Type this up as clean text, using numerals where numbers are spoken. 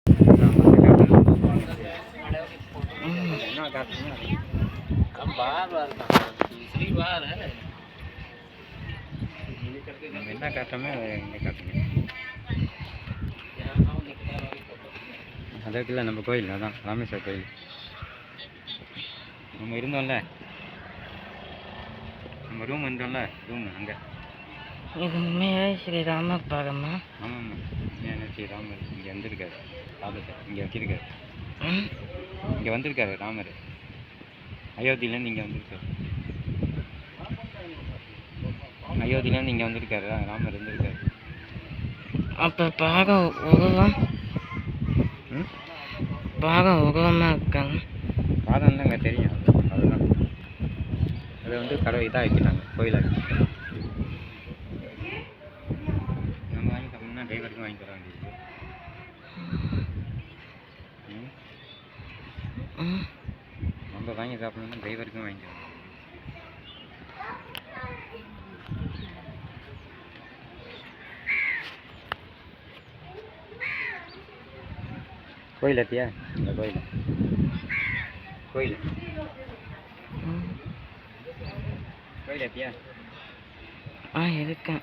என்ன காட்டுறீங்க? நம்ம என்ன காட்டுறோமோ அதை எங்கே காட்டுங்க. அதுக்குள்ள நம்ம கோயில் அதான் ராமேஸ்வரர் கோயில் நம்ம இருந்தோம்ல, நம்ம ரூம் இருந்தோம்ல, ரூம் அங்கே. இது உண்மையாக ஸ்ரீராமர் பாகமா? ஆமாம் உண்மையான ஸ்ரீராமர் இங்கே வந்திருக்காரு. பாதத்தை இங்கே வச்சிருக்காரு. இங்கே வந்திருக்காரு ராமர். அயோத்தியிலேருந்து இங்கே வந்திருக்காரு. அயோத்தியிலேருந்து இங்கே வந்திருக்காரு ராமர் இருந்திருக்காரு. அப்போ பாகம் உருவம் பாகம் உருவமாக இருக்காங்க. பாதம்லாம் அங்கே தெரியும். அதுதான் அதை வந்து கடவுள் இதாக வைக்கிறாங்க கோயிலாக. நம்ம வாங்கி சாப்பிட்ணும்னா டிரைவருக்கும் வாங்கி தர வேண்டியது. நம்ம வாங்கி சாப்பிட்ணும்னா டிரைவருக்கும் வாங்கி தரணும். கோயில் எத்தியா? இந்த கோயில் கோயில் கோயில் எத்தியா? இருக்கேன்.